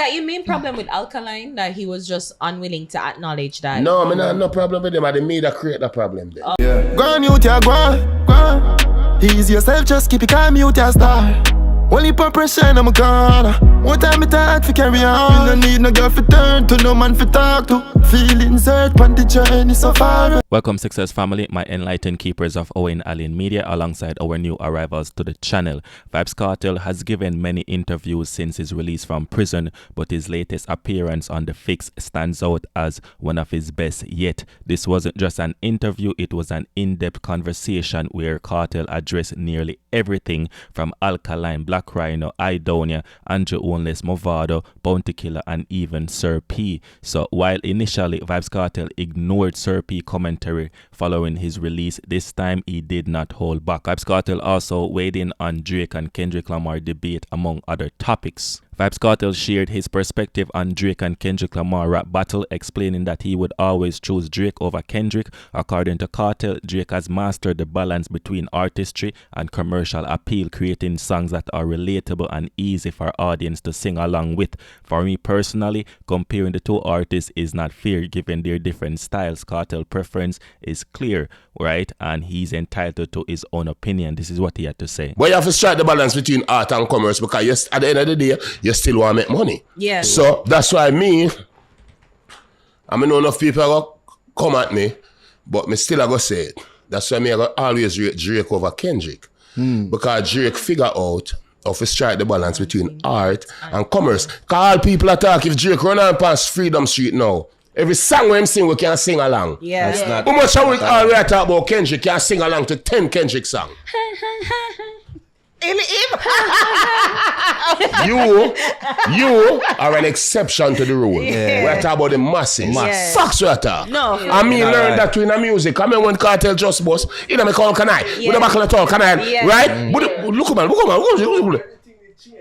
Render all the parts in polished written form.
That your main problem with Alkaline, that he was just unwilling to acknowledge that? No, I mean, no problem with him. I didn't mean to create the problem there. Yeah. Go on, youth, yeah, go on. Ease yourself, just keep it calm, youth, yeah, star. Only per pressure, I'm a corner. What time it hard to carry on? You no need no girl for turn to, no man for talk to. Feelings hurt, on the journey so far. Welcome, Success Family, my enlightened keepers of Alkaline Media, alongside our new arrivals to the channel. Vybz Kartel has given many interviews since his release from prison, but his latest appearance on The Fix stands out as one of his best yet. This wasn't just an interview, it was an in-depth conversation where Cartel addressed nearly everything from Alkaline, Black Rhino, Idonia, Andrew Oneless, Mado, Bounty Killer, and even Surp. So while initially Vybz Kartel ignored Surp commentary following his release, this time he did not hold back. Vybz Kartel also weighed in on Drake and Kendrick Lamar debate, among other topics. Vybz Kartel shared his perspective on Drake and Kendrick Lamar rap battle, explaining that he would always choose Drake over Kendrick. According to Cartel, Drake has mastered the balance between artistry and commercial appeal, creating songs that are relatable and easy for audience to sing along with. For me personally, comparing the two artists is not fair given their different styles. Cartel's preference is clear, right? And he's entitled to his own opinion. This is what he had to say. But you have to strike the balance between art and commerce, because at the end of the day, you still want to make money. Yeah. So that's why I mean know enough people are come at me, but me still go say it. That's why me I go always rate Drake over Kendrick. Because Drake figure out how to strike the balance between art and commerce. Because all people attack if Drake run on past Freedom Street now. Every song when him sing, we can sing along. Yeah. How much we already talk about Kendrick can sing along to 10 Kendrick songs? you are an exception to the rule. Yeah. We're talking about the masses. Yeah. Facts we're talking. No. I mean, learn that in the music. I mean, when Cartel just boss, you know, me call can I? With the back of the talk, can I? Yeah. Right? But look, man.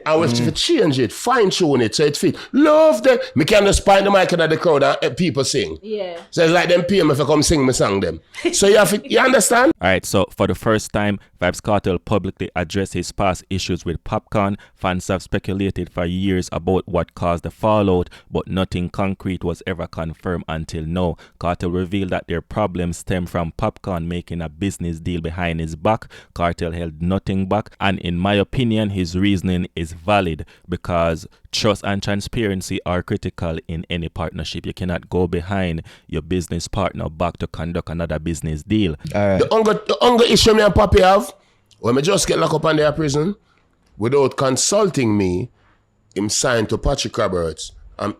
I will to change it, fine tune it so it fit. Love them. Me can just find the mic in the crowd and people sing. Yeah. So it's like them pay me if I come sing me song them. So you understand? Alright, so for the first time, Vybz Kartel publicly addressed his past issues with Popcaan. Fans have speculated for years about what caused the fallout, but nothing concrete was ever confirmed until now. Cartel revealed that their problems stem from Popcaan making a business deal behind his back. Cartel held nothing back, and in my opinion, his reasoning is valid because trust and transparency are critical in any partnership. You cannot go behind your business partner back to conduct another business deal. The hunger issue me and Papi have, when me just get locked up in their prison, without consulting me, him signed to Patrick Roberts.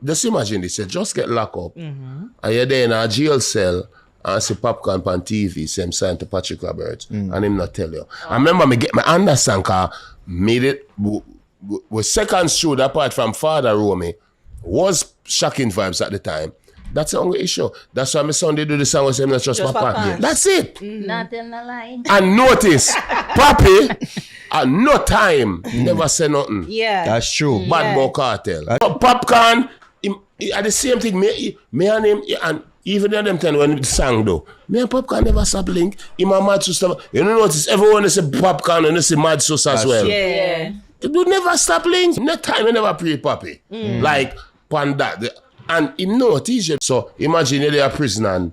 Just imagine this, you just get locked up, and you're there in a jail cell, and see Popcaan on TV, say him signed to Patrick Roberts, and him not tell you. I remember me get my understand, cause made it, was second show apart from Father Romy, was shocking vibes at the time. That's the only issue. That's why my son they do the song with him, not just Popcaan. That's it. Not in the line. And notice, Papi, at no time, never say nothing. Yeah. That's true. Bad boy Cartel. Popcaan, at the same thing, me and him, and even in them time when the song though, me and Popcaan never stop link. Him and Mad Sus. You know notice, everyone is a Popcaan and they say Mad Sus as well. Yeah. You never stop link. No time you never pre Papi. Like, Panda. And him know what is it. So imagine you're a prison and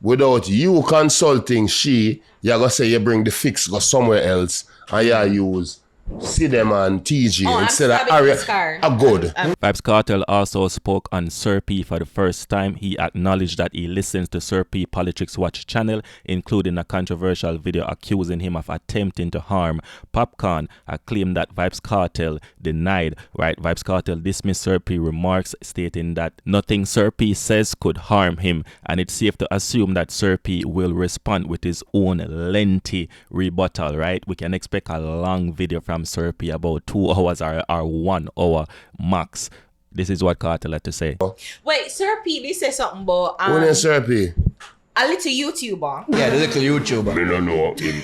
without you consulting you're going to say you bring the fix go somewhere else and you use see them and TG instead of area. Good. Vybz Kartel also spoke on Surp for the first time. He acknowledged that he listens to Surp Politricks Watch channel, including a controversial video accusing him of attempting to harm Popcaan, a claim that Vybz Kartel denied. Right, Vybz Kartel dismissed Surp remarks, stating that nothing Surp says could harm him, and it's safe to assume that Surp will respond with his own lengthy rebuttal. Right, we can expect a long video from Surp, about 2 hours or 1 hour max. This is what Cartel had to say. Wait, Surp, this says something about Who is Surp? a little YouTuber. Yeah, the little YouTuber. I don't know him.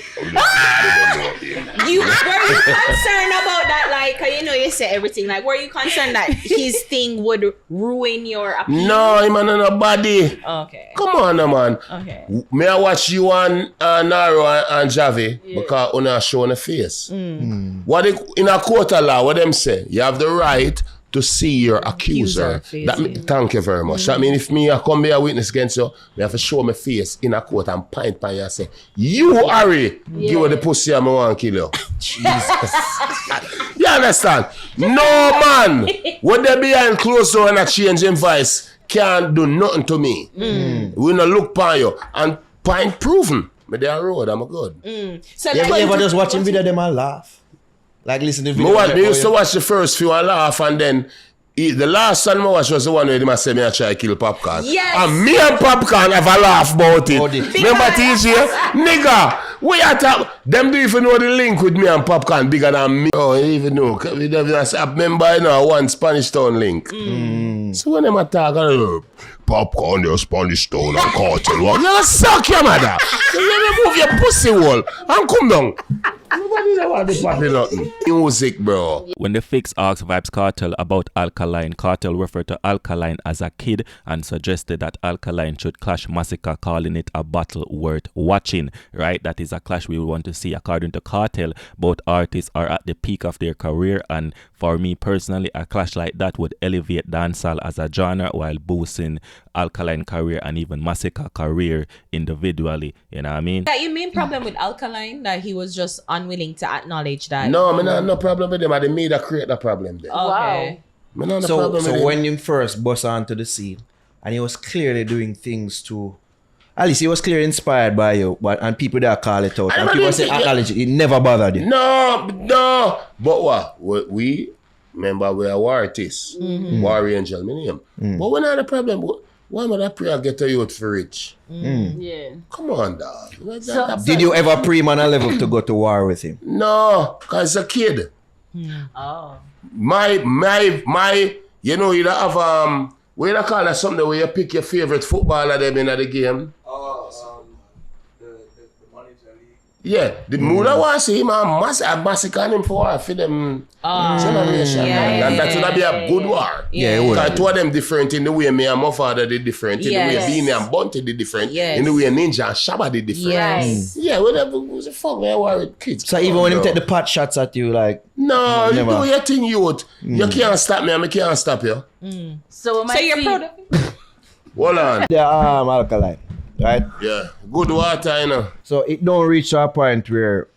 Were you concerned about that? Like, you know, you say everything. Like, were you concerned that his thing would ruin your appeal? No, him and nobody. Okay. Come on, man. Okay. May I watch you and Naro and Javi because on a show on the face. What in a court of law, what them say? You have the right to see your accuser. Thank you very much. That means if me I come be a witness against you, I have to show my face in a court and point by you and say, you Harry, give her the pussy and I want to kill you. Jesus. You understand? No man, when they behind closed door and a change in voice, can't do nothing to me. We not look upon you. And point proven. Me there road, I'm good. So you ever just watching video them and laugh? Like listen to video. Me used to watch the first few and laugh, and then the last one I watched was the one where they must say me I try to kill Popcaan. Yes. And me and Popcaan have a laugh about it. Remember TJ? Nigga, we at them do even know the link with me and Popcaan bigger than me. Oh, you even know. I remember one Spanish Town link. So when them attack, Popcaan, your Spanish Town and Cartel. You suck your mother. You move your pussy wall and come down. Nobody know what the party nothing. Music, bro. When the Fix asked Vybz Kartel about Alkaline, Cartel referred to Alkaline as a kid and suggested that Alkaline should clash Masicka, calling it a battle worth watching. Right? That is a clash we want to see. According to Cartel, both artists are at the peak of their career, and for me personally, a clash like that would elevate dancehall as a genre while boosting Alkaline career and even Masicka career individually. You know what I mean? That your main problem with Alkaline, that he was just unwilling to acknowledge that. No, I no problem with them. I the media create the problem there. Okay. So when you first bust onto the scene, and he was clearly doing things to, at least he was clearly inspired by you, and people that call it out, and people say acknowledge it. It never bothered you. No. But what? We remember we are war artists, war angel, my name. But when I had a problem, why would I pray I get a youth for rich? Yeah. Come on, dog. Did you ever pre-man a level to go to war with him? No, cause a kid. Oh. My, you know, you have what you call that something where you pick your favorite footballer them in the game. Yeah, the Mouta Massi, man, Masicka him for them generation, and that would be a good war. Yeah, it would. Because two of them different in the way me and my father did different, in the way Beanie and Bunty did different, in the way Ninja and Shabba did different. Yes. Yeah, whatever, was the fuck me I war with kids. So even when him take the pot shots at you, like no, you do your thing, youth. You can't stop me, and I can't stop you. So you're proud of him? Hold on. the Alkaline, right? Yeah, good Watah, you know. So it don't reach to a point where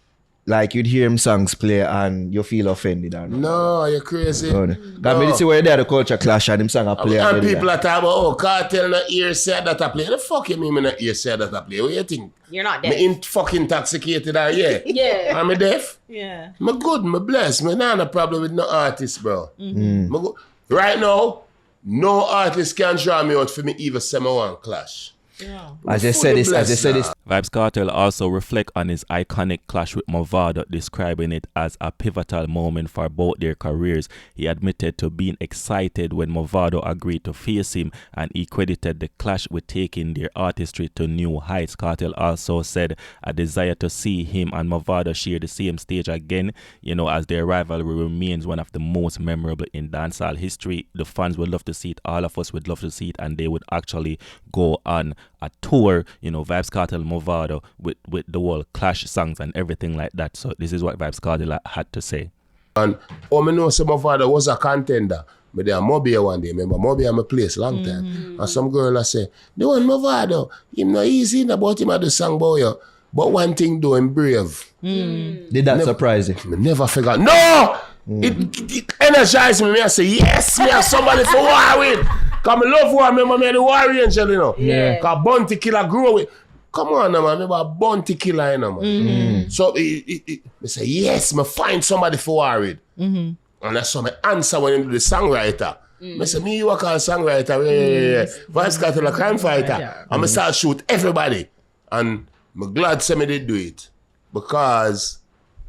like you'd hear him songs play and you feel offended or No, you're crazy. Because me see where there the culture clash and him song a play. And people are talking about, Cartel not ear said that I play. The fuck you mean me not ear said that I play? What you think? You're not deaf. Me fucking intoxicated or yeah? Yeah. Am I deaf? Yeah. Me good, me blessed. Me not a problem with no artist, bro. Me good. Right now, no artist can draw me out for me even say me want clash. Yeah. As I said this, Vybz Kartel also reflect on his iconic clash with Mado, describing it as a pivotal moment for both their careers. He admitted to being excited when Mado agreed to face him, and he credited the clash with taking their artistry to new heights. Cartel also said a desire to see him and Mado share the same stage again, you know, as their rivalry remains one of the most memorable in dancehall history. The fans would love to see it, all of us would love to see it, and they would actually go on a tour, you know, Vybz Kartel, Mado, with the whole clash songs and everything like that. So this is what Vybz Kartel had to say. And me know some Mado was a contender. But there Moby one day, remember Moby at my place long time. And some girl I say, the one Mado, him not easy about him at the song about you. But one thing though, him brave. Did that surprise you? Me never forgot. No! It energized me. I say, yes, me have somebody for war with. Because I love war, remember me the war angel, you know. Yeah. Because Bounty Killer grew with. Come on, man, remember Bounty Killer, you know, man. So I say, yes, I find somebody for war with. And that's what I answer when I do the songwriter. I say, me you work as a songwriter, yeah. Vybz Kartel a crime fighter. And I start shoot everybody. And I'm glad somebody did do it. Because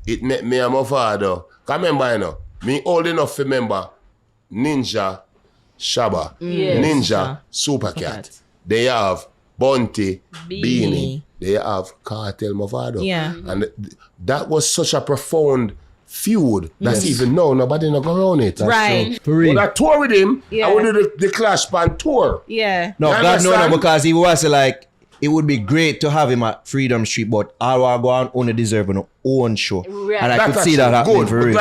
it met me and my father. Because remember, you know, me old enough to remember Ninja, Shabba, Ninja, Supercat. They have Bunty, Beanie. They have Cartel, Mado. Yeah. And that was such a profound feud that's even now nobody not go around it. Right. For real. When I tour with him, I would do the Clash Band tour. Yeah. No, God no, because he was like, it would be great to have him at Freedom Street, but all I go on only deserve an own show. Right. And I could see that happening for real.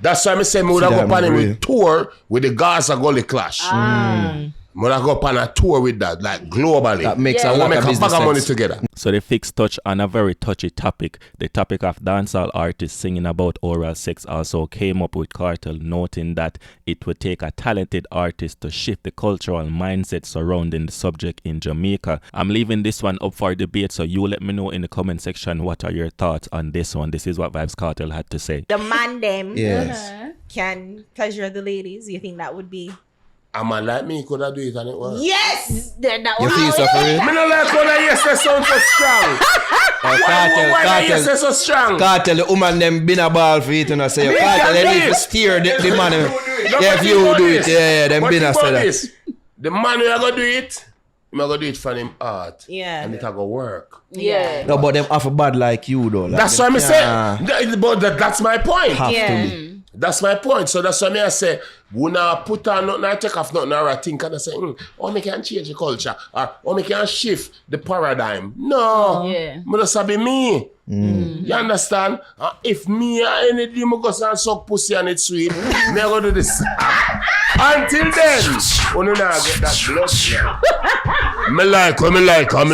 That's why I say I would go on with tour with the Gaza Gully Clash. I would go on a tour with that, like globally. That makes a lot of business sense. Money together. So the Fix touch on a very touchy topic. The topic of dancehall artists singing about oral sex also came up with Cartel, noting that it would take a talented artist to shift the cultural mindset surrounding the subject in Jamaica. I'm leaving this one up for debate, so you let me know in the comment section what are your thoughts on this one. This is what Vybz Kartel had to say. The man them Yes. can pleasure the ladies. You think that would be? A man like me could have do it and it work. Yes! That You feel so for real? I don't like when I yes they sound so strong. Why yes they so strong? Cartel, the woman them been a ball for it and I say, Me Cartel, can they do need to it. steer the man. No, Yeah, but if you about do it, this. yeah, them But been a think say about that. this. The man who are going to do it, I'm going to do it for him art. Yeah. And it will go work. Yeah. No, but them half a bad like you though. Like That's them what I'm can't saying. But that's my point. have Yeah. to be. That's my point. So that's why I say, we not put on nothing, I take off nothing, I think and I say, oh, me can change the culture. Or me can shift the paradigm. No. Yeah. Me just be me. You understand? If me or any day me go and suck pussy and it's sweet, me I go do this. Until then, we not get that blood clot. Me like, I'm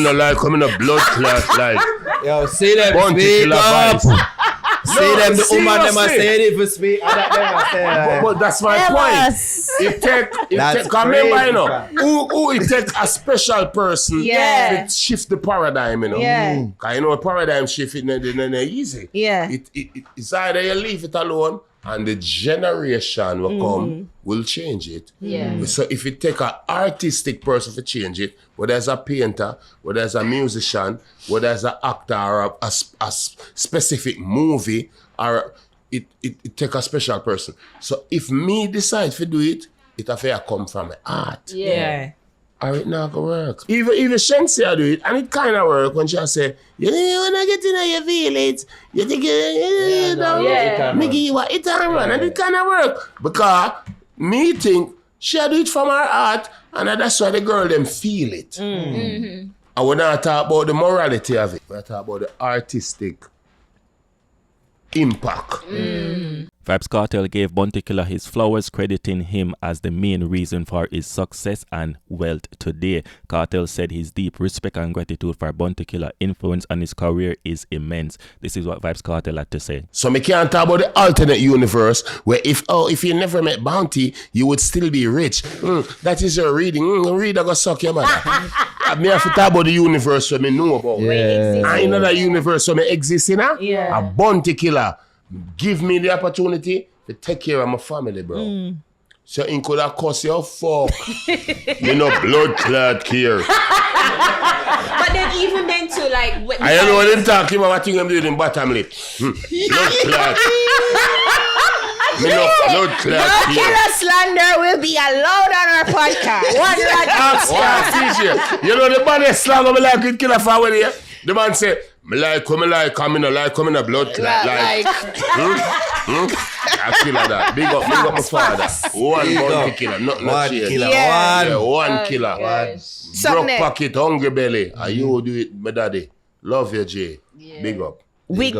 not like, I'm not blood clot like. Yo, see them Bounty speak killer up. vibes. See them, the woman them a seriously. say it for speak. And that them a say that. But that's my point. That's remember, you know, crazy, who it take a special person Yeah. to shift the paradigm, you know. Yeah. Cause you know, paradigm shift it not easy. Yeah. It's either you leave it alone and the generation will come, will change it. Yeah. So if you take an artistic person to change it, whether it's a painter, whether it's a musician, whether it's an actor or a specific movie, or it take a special person. So if me decide to do it, it affair come from art. Yeah. Or it not gonna work. Even Shensia do it, and it kind of work when she say, you wanna get in there, you feel it. You think you know, me give you what it can run, and it kind of work. Because me think she do it from her art, and that's why the girl them feel it. And we not talk about the morality of it. We talk about the artistic impact. Vybz Kartel gave Bounty Killer his flowers, crediting him as the main reason for his success and wealth today. Cartel said his deep respect and gratitude for Bounty Killer's influence on his career is immense. This is what Vybz Kartel had to say. So me can't talk about the alternate universe where if you never met Bounty, you would still be rich. That is your reading. Reader go suck your mother. Me have to talk about the universe where me know about. Yeah. I know that universe where me exist in. Yeah. A Bounty Killer give me the opportunity to take care of my family, bro. So in could have cost you fuck. Me no blood clot here. But then even then too, like I don't know what them talking about. What thing I'm doing in bottom lip. Blood clot. Me no blood clot here. Killer slander will be allowed on our podcast. You know the man is slang of me like it killer for here. The man say, me like, I'm in a blood clot. Like, I feel like that. Big up my father. One Bounty Killer, not One change. killer, Yeah, one. one killer. Something. Broke pocket, hungry belly. And you do it, my daddy. Love you, Jay. Big up. With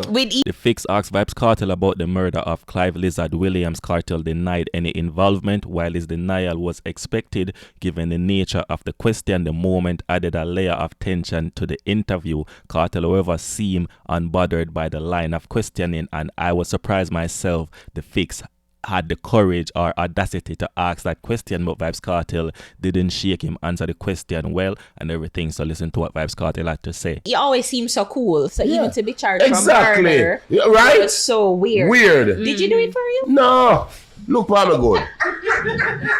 The Fix asked Vybz Kartel about the murder of Clive Lizard Williams. Kartel denied any involvement, while his denial was expected given the nature of the question. The moment added a layer of tension to the interview. Kartel, however, seemed unbothered by the line of questioning, and I was surprised myself. The Fix had the courage or audacity to ask that question, but Vybz Kartel didn't shake him answer the question well and everything. So listen to what Vybz Kartel had to say. you always seem so cool, so even to be charged for Exactly. murder, Yeah, right? it's so weird. Weird. Did you do it for real? No. Look for me good.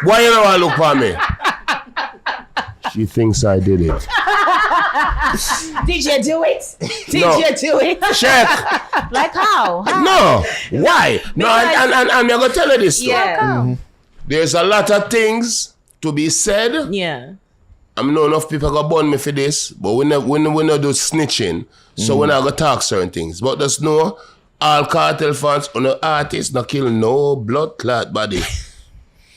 Why you don't want to look for me? She thinks I did it. Did you do it? Did No. you do it? Check. Like how? No. Why? No, and I'm going to tell you this. Yeah. There's a lot of things to be said. Yeah. I know enough people go burn me for this, but we not do snitching. So we're not going to talk certain things. But just know, all Cartel fans, no artists, no kill no blood clot body.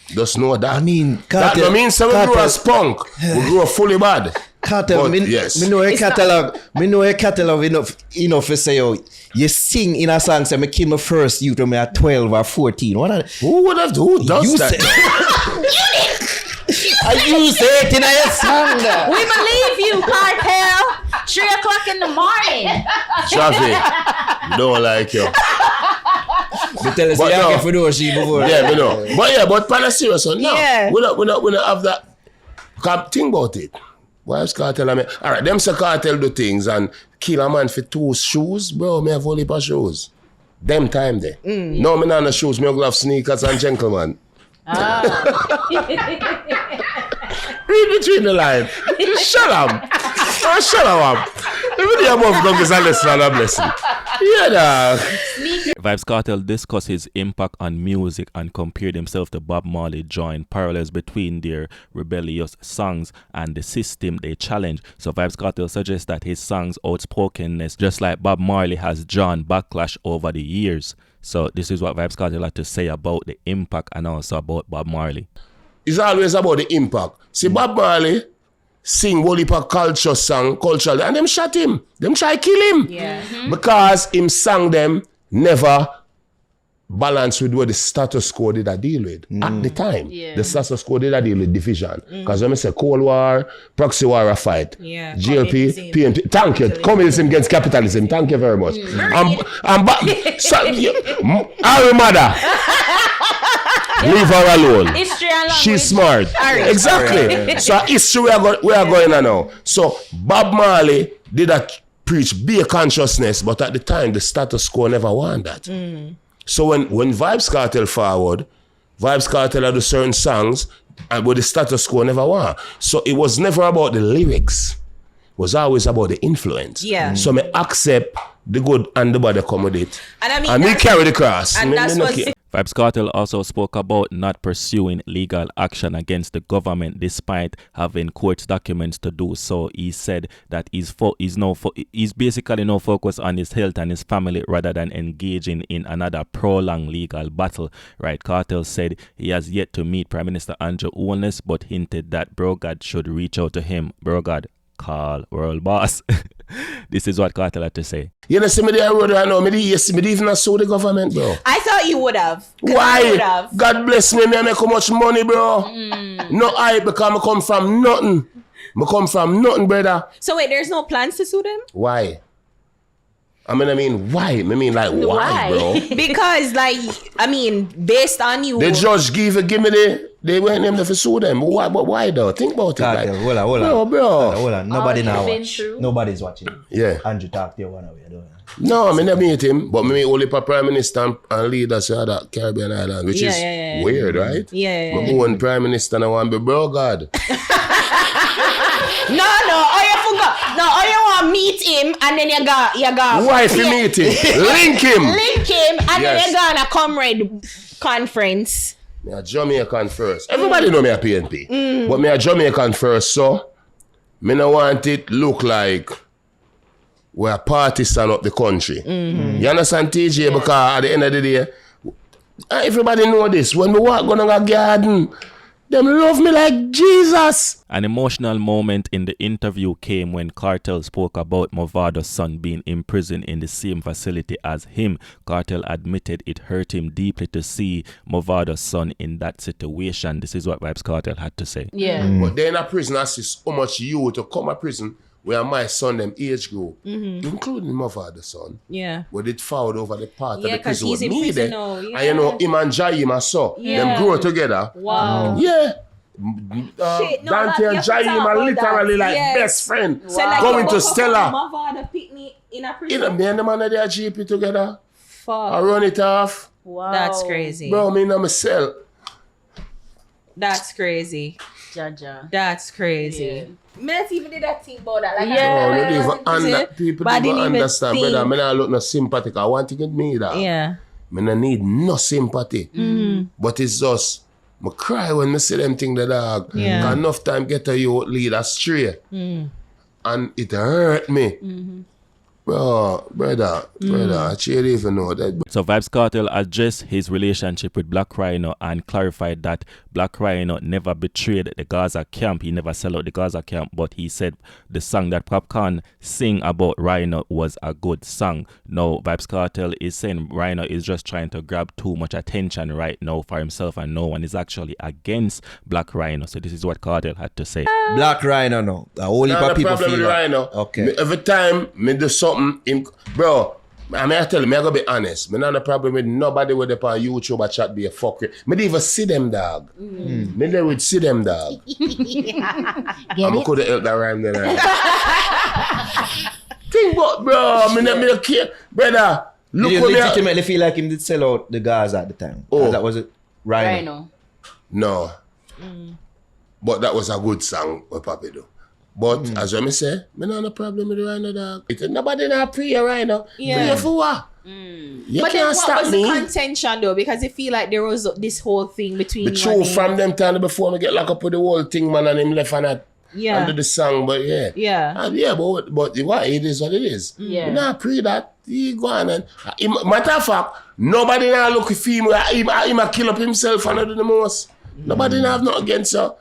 Just know that. I mean, That Cartel, don't mean so we grew a spunk. We grew a fully bad. Cartel, me know a catalog. Me know a catalog enough to say, yo, you sing in a song, say, me came my first youth when me at 12 or 14. Who does that? I use it in a song. We believe you, Cartel. 3 o'clock in the morning. Traffic, don't like you. They tell us you for those before. Yeah, we know. But on a serious one, no. Yeah. We don't have that. Think about it. Vybz Kartel, alright, them say Cartel do things and kill a man for 2 shoes, bro, me have only pair shoes. Them time there. No, me not no shoes, me have sneakers and gentleman. Read between the lines. Shut up. Shut up. Every day above dog is a lesson and a blessing. Yeah, dog. Vybz Kartel discussed his impact on music and compared himself to Bob Marley, drawing parallels between their rebellious songs and the system they challenge. So Vybz Kartel suggests that his songs' outspokenness, just like Bob Marley, has drawn backlash over the years. So this is what Vybz Kartel had to say about the impact and also about Bob Marley. It's always about the impact. See, Bob Marley sing whole heap of cultural, and them shot him. Them try kill him. Yeah. Because him sang them never balance with what the status quo did I deal with. At the time, the status quo did I deal with division. Because when I say Cold War, proxy war a fight. Yeah. GLP, PMP. Thank you. Communism against capitalism. Thank you very much. Our mother. Leave her alone. History and language. She's smart. Exactly. So history we are going on now. So Bob Marley did preach be a consciousness, but at the time the status quo never wanted that. So when Vybz Kartel forward, Vybz Kartel had certain songs, but the status quo never want. So it was never about the lyrics. It was always about the influence. Yeah. So me accept the good and the bad that come with it. And me carry the cross. And that's what Vybz Kartel also spoke about not pursuing legal action against the government despite having court documents to do so. He said that he's basically no focus on his health and his family rather than engaging in another prolonged legal battle. Right? Cartel said he has yet to meet Prime Minister Andrew Holness, but hinted that Brogad should reach out to him. Brogad, call world boss. This is what Cartel had to say. You know, see me there road right now. Me even not sue the government, bro. I thought you would have. Why? God bless me. Me make how much money, bro. No hype because I come from nothing. I come from nothing, brother. So wait, there's no plans to sue them? Why? Why? Why, bro? Because, based on you. The judge give me they went them to sue them. Why though? Think about it. Hold on. Bro. Hold on. Nobody now watch. Nobody's watching. Yeah. Andrew talk to you one way. No, I never meet him, but me only for Prime Minister and leaders of that Caribbean island, which is weird, right? Yeah. But one Prime Minister and I want to be bro God. No, you forgot. No, you want to meet him and then you got. Why if you meet him? Link him and then you go on a comrade conference. Me a Jamaican first. Everybody know me a PNP. But me a Jamaican first, so me no want it look like we're partisan up the country. You understand, TJ? Because at the end of the day, everybody know this. When we walk going to a garden, them love me like Jesus. An emotional moment in the interview came when Cartel spoke about Movado's son being imprisoned in the same facility as him. Cartel admitted it hurt him deeply to see Movado's son in that situation. This is what Vybz Kartel had to say. Yeah. But they in a prison, I see so much you to come to prison where my son them age group, including Movado's son. Yeah. Where they found over the part of the because prison he's in prison now. Yeah. And you know, him and Jayim I saw. Them grow together. Wow. Yeah. Dante and Jayim are literally like best friends. So like going to Stella. Mavado picnic in a prison. Me and the man of their GP together. Fuck. I run it off. Wow. That's crazy. Bro, me and myself. That's crazy. Jaja. That's crazy. Let's even do that thing about that. Like People don't even understand, brother. I don't look no sympathetic. I want to get me that. Yeah. I don't need no sympathy. But it's just, I cry when I see them thing the dog. Yeah. Enough time get to you lead astray. And it hurt me. Brother, I should even know that. So Vybz Kartel addressed his relationship with Black Rhino and clarified that Black Rhino never betrayed the Gaza camp. He never sold out the Gaza camp, but he said the song that Popcaan sing about Rhino was a good song. Now Vybz Kartel is saying Rhino is just trying to grab too much attention right now for himself, and no one is actually against Black Rhino. So this is what Kartel had to say. Black Rhino, no. The whole heap of people feel like, Rhino. okay. Every time me do something, bro, I mean, I tell you, I gotta be honest. Me not a problem with nobody with them on YouTube or chat be a fucker. Me didn't even see them, dog. Me never would see them, dog. I could have helped that rhyme then. Think about, bro, me not care. Brother, look did what you me... legitimately feel like him did sell out the Gaza at the time? Oh. That was it? Rhino. No. But that was a good song with Papi do. But as I say, me not a problem with the Rhino, dog. Nobody not pre a Rhino. Pre for what? You But then can't what stop was me. the contention though? Because I feel like there was this whole thing between But you true, and him. from them time before me get locked up with the whole thing, man, and him left and that under the song, but yeah. Yeah. And yeah, but what it is what it is. Yeah. Me not pre that. He go on and matter of fact, nobody now look at him. Him a kill up himself and do the most. Nobody now have nothing against her.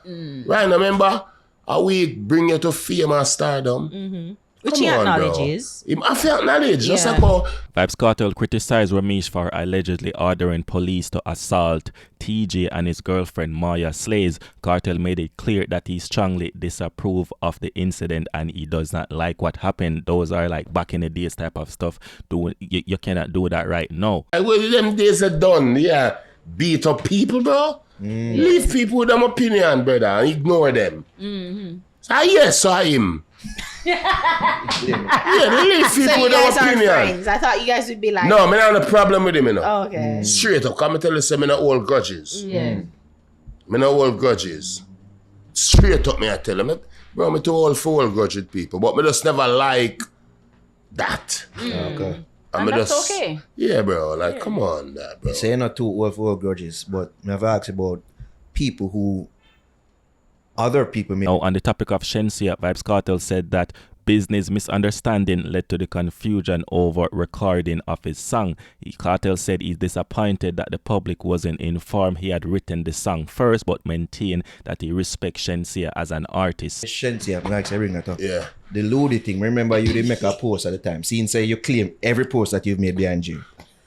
Right, remember? A week bring you to fame and stardom. Which he acknowledges. I feel acknowledged. Just Yeah. like how Vybz Kartel criticized Ramesh for allegedly ordering police to assault TJ and his girlfriend Maya Slays. Kartel made it clear that he strongly disapprove of the incident and he does not like what happened. Those are like back in the days type of stuff. You cannot do that right now. well, them days are done. Yeah. Beat up people, bro. Leave people with them opinion, brother, and ignore them. So yes, I him. Yeah, they leave people So you with guys them are opinion. friends. I thought you guys would be like... No, me not have a problem with him, you know. Oh, okay. Straight up, come and tell you, say me not hold grudges. Yeah. Me not hold grudges. Straight up, me I tell him, bro, me too old for hold grudge with people, but me just never like that. Okay. And me that's just, okay. Yeah, bro, like, come on, that, bro. So you're not too old for grudges, but I have asked about people who other people may... Now, on the topic of Shenseea, Vybz Kartel said that business misunderstanding led to the confusion over recording of his song. Kartel said he's disappointed that the public wasn't informed he had written the song first, but maintained that he respects Shenseea as an artist. Shenseea, like I bring that up. Yeah. The Ludi thing, remember you did make a post at the time. Seeing say you claim every post that you've made behind you.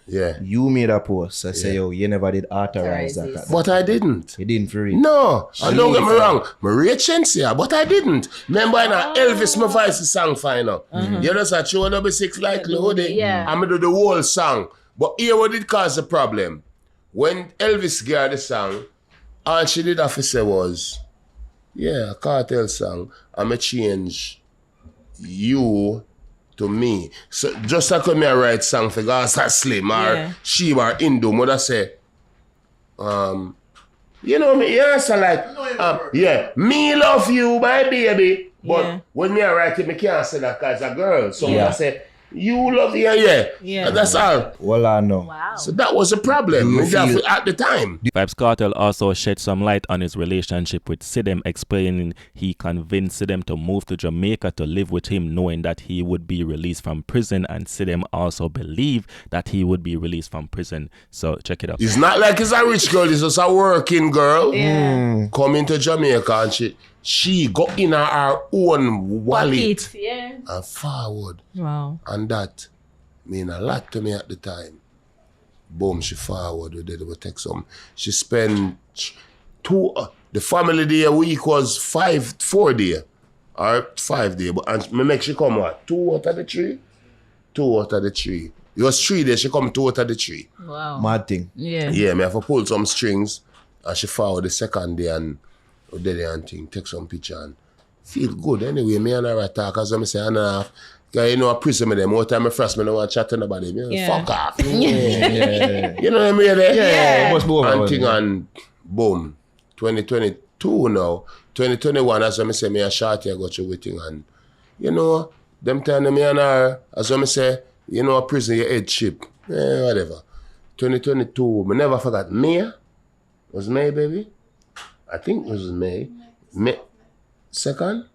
Yeah. You made a post. I say, yo, you never did authorize that. But I didn't. You didn't for real. No, and don't get me wrong. Maria Shenseea, but I didn't. Remember in Elvis, my voice song final. You just a show number 6 like Lodi. Yeah. I'm gonna do the whole song. But here what did cause the problem? When Elvis gave the song, all she did have to say was, yeah, a Cartel song, I'm gonna change you to me. So just like when I write song for Gaza Slim or she or Indo, mother say, you know me, yeah, so like, yeah, me love you, my baby. But when me I write it, me can't say that because a girl. So I say, you love you, yeah. That's all. Well, I know. Wow. So that was a problem at the time. Vybz Kartel also shed some light on his relationship with Sidem, explaining he convinced Sidem to move to Jamaica to live with him, knowing that he would be released from prison, and Sidem also believed that he would be released from prison. So check it out. It's not like it's a rich girl, it's just a working girl. Coming to Jamaica and she got in her own wallet and forward. Wow. And that mean a lot to me at the time. Boom, she forward, we take some. She spent the family day a week was 4 days. Or 5 days. And me make she come what? 2 out of the 3? 2 out of the 3. It was 3 days, she come 2 out of the 3. Wow. Mad thing. Yeah. Yeah, me have to pull some strings and she forward the second day and did the thing, take some picture and feel good. Anyway, me and her talk as I say, and because you know, I prison with them. All time I first, I don't want to chat to nobody. Fuck off. You know what I mean? Yeah. Must be over. And thing and boom, 2022 now. 2021, as I say, me and Shorty, I got you with thing and you know, them time me and her, as I say, you know, a prison, your head chip. Whatever. 2022, me never forgot. May? Was May, baby? I think it was May. May 2nd?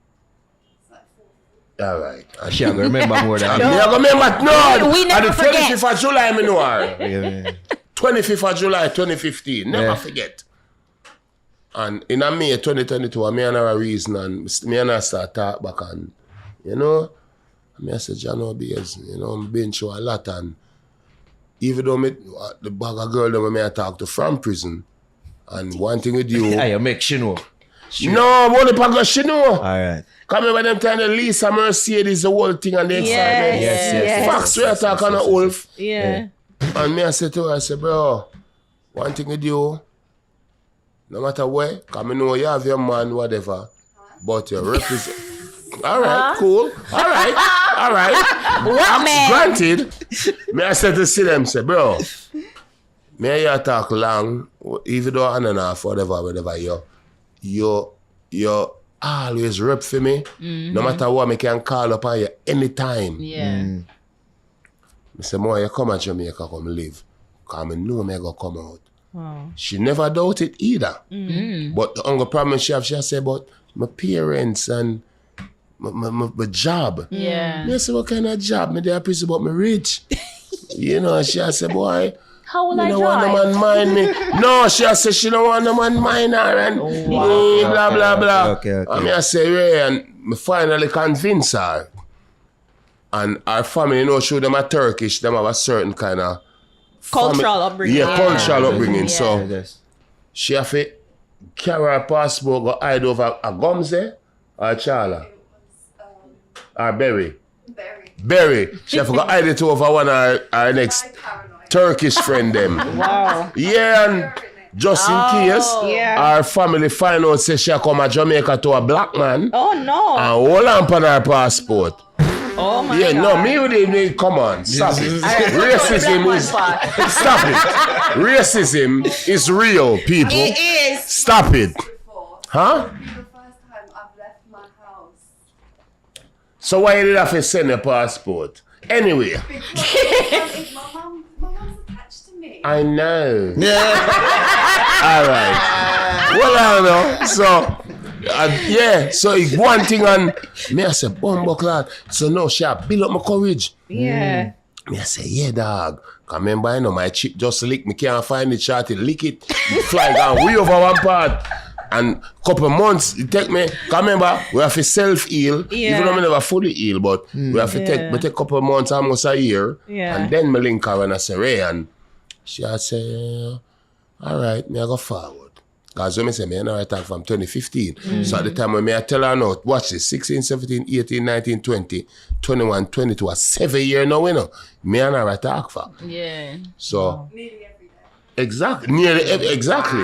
All right. She ain't gonna remember more than Me I remember, no. We never the forget. 25th of July, me know her. Yeah. 25th of July, 2015. Never Yeah. forget. And in May 2022, me and her a reason, and me and her start talk back, and you know, me I said, Jano Beers, you know, I'm been through a lot, and even though me, the bag of girl that me I talk to from prison, and one thing with you, Yeah, you make she know. no, only Paga she know. Alright. Come here when them time the Lisa Mercedes, the whole thing and the excitement. Yes. Facts we are talking on Wolf. Yeah. And me I said to her, I said, bro, one thing with you, no matter where, because I know you have your man, whatever, but you represent. All right, cool. All right. What man? Granted, me I said to see them, say, bro, me and you talk long, even though I'm enough, whatever, you always rep for me. No matter what, me can call upon you anytime. Yeah. I say, more you come at Jamaica, come live. Because I know me go come out. She never doubt it either. But the only problem she said, but my parents and my job. Yeah. Me say, what kind of job? Me there prison, but me rich. You know, she said, boy, How will you I don't want no drive? man mind me. No, she said she don't want no man mind her and blah, blah, blah. Okay. And me I say, yeah, and me finally convince her. And our family, you know, show them a Turkish, them have a certain kind of Cultural upbringing. Yeah, cultural upbringing. So Yes. she have to carry her passport, go hide over a Gomze or Chala or Berry. Berry. She have to go hide it over one of our next Turkish friend them. Wow. Yeah, and just in case Yeah. our family find out say she come to Jamaica to a black man Oh no. and hold on for her passport. Oh my Yeah, God. no, me with it, come on, stop it. Racism is, stop it. Racism is real, people. It is. Stop it. Huh? The first time I've left my house. So why you did have to send a passport? Anyway, My mom's attached to me. I know. All right. Well, I know. So, yeah, so it's one thing and me I say, bumbo clad. So now she have build up my courage. Yeah. Me I say, yeah, dog. Cause remember, you know, my chip just lick. Me can't find it, shot it, lick it. It fly down way over one part. And couple months, it take me, cause remember, we have to self-heal. Yeah. Even though me never fully heal, but we have to take couple months, almost a year. Yeah. And then me link her and I say, Ray, and she had say, all right, me I go forward. Because when I say, me I know I talk from 2015. So at the time when me I tell her now, watch this, 16, 17, 18, 19, 20, 21, 22, a 7 year now, you know. Me and her I talk for. Yeah. So, Nearly every day. exactly, nearly, exactly.